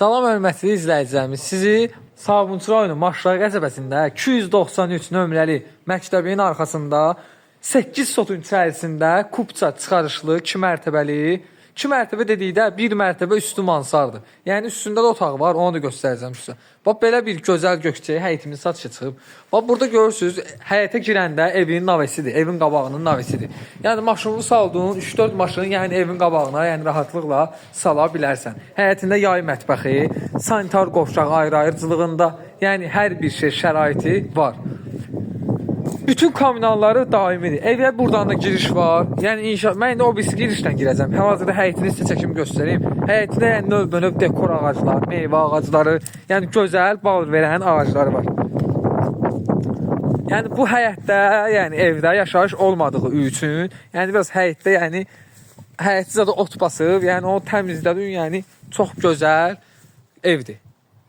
Salam hörmətli izləyicilərimiz, sizi Sabunçu rayonu Maşrağı qəsəbəsində 293 nömrəli məktəbin arxasında 8 sotun içərisində kubça çıxarışlı 2 mərtəbəli, 2 mərtəbə dedikdə 1 mərtəbə üstü mansardır. Yəni üstündə də otaq var, onu da göstərəcəm sizə. Bax belə bir gözəl gökçək həyətimiz satışa çıxıb. Bax burada görürsünüz, həyətə girəndə evin navəsidir, evin qabağının navəsidir. Yəni maşınını saldığın 3-4 maşını yəni evin qabağına, yəni rahatlıqla sala bilərsən. Həyətində yay mətbəxi, sanitar qovşaq ayrı-ayrıcılığında, yəni hər bir şey şəraiti var. Bütün kommunalları daimidir. Evə buradan da giriş var. Yəni inşaat, mən indi o birisi girişdən girəcəm. Hal-hazırda həyətini sizə çəkim göstəreyim. Həyətində yəni növbə-növ dekor ağaclar, meyvə ağacları, yəni gözəl bal verən ağacları var. Yəni bu həyətdə, yəni evdə yaşayış olmadığı üçün, yəni biraz həyətdə, yəni həyəti zaten ot basıb, yəni o təmizlədir, yəni çox gözəl evdir.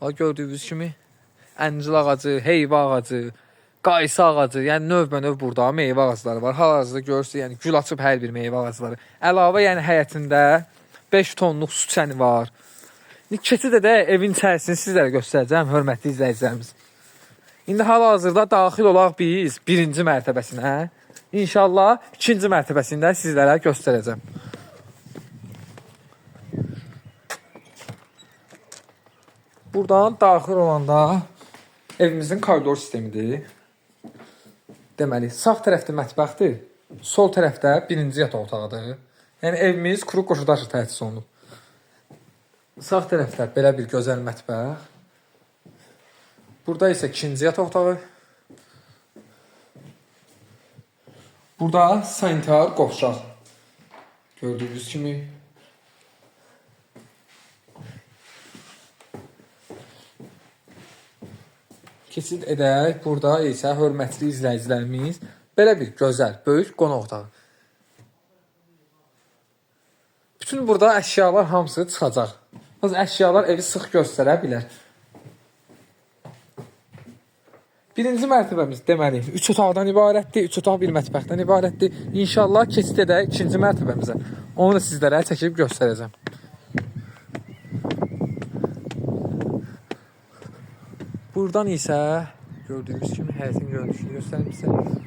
Bax gördüyünüz kimi əncil ağacı, heyva ağacı, qaysı ağacı, yəni növbə-növ burada meyvə ağacları var. Hal-hazırda görürsünüz, yəni gül açıb hər bir meyvə ağacları. Əlavə, yəni həyətində 5 tonluq su çəni var. Keçidə də evin içərisini sizlərə göstərəcəm, hörmətli izləyicilərimiz. İndi hal-hazırda daxil olaq biz 1-ci mərtəbəsinə. İnşallah 2-ci mərtəbəsində sizlərə göstərəcəm. Buradan daxil olanda evimizin koridor sistemidir. Deməli, sağ tərəfdə mətbəxdir, sol tərəfdə 1-ci yataq otağıdır. Yəni evimiz Quruq Qoşudaşlı təsis olunub. Sağ tərəfdə belə bir gözəl mətbəx. Burada isə 2-ci yataq otağı. Burada sanitar qovşaq. Gördüyünüz kimi. Keçid edək. Burada isə hörmətli izləyicilərimiz belə bir gözəl, böyük qonaq otağı. Bütün burada əşyalar hamısı çıxacaq. Az əşyalar evi sıx göstərə bilər. 1-ci mərtəbəmiz deməli 3 otaqdan ibarətdir. 3 otaq bir mətbəxdən ibarətdir. İnşallah keçid edək 2-ci mərtəbəmizə. Onu da sizlərə çəkib göstərəcəm. Buradan isə gördüyünüz kimi həyətin görünüşünü göstərim sizə.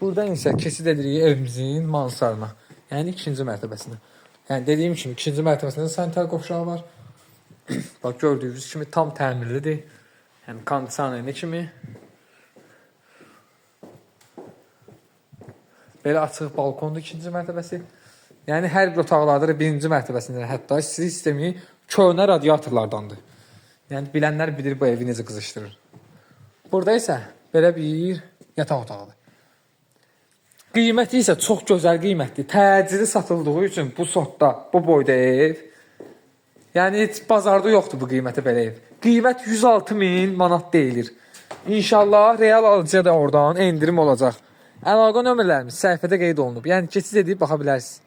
Buradan isə keçid edirik evimizin mansarına. Yəni 2-ci mərtəbəsinə. Yəni dediyim kimi 2-ci mərtəbəsində sanitar qovşağı var. Bax gördüyünüz kimi tam təmirlidir. Yəni kondisionerli kimi. Belə açıq balkondur 2-ci mərtəbəsi. Yəni hər bir otaqlarda 1-ci mərtəbəsində hətta sistemi köhnə radiatorlardandır. Yəni bilənlər bilir bu evi necə qızışdırır. Burada isə belə bir yataq otağıdır. Qiyməti isə çox gözəl qiymətli. Təcili satıldığı üçün bu sotda, bu boyda ev. Yəni heç bazarda yoxdur bu qiymətə belə ev. Qiymət 106.000 manat deyilir. İnşallah real alıcıya da oradan endirim olacaq. Əlaqə nömrələrimiz səhifədə qeyd olunub. Yəni keçid edib baxa bilərsiniz.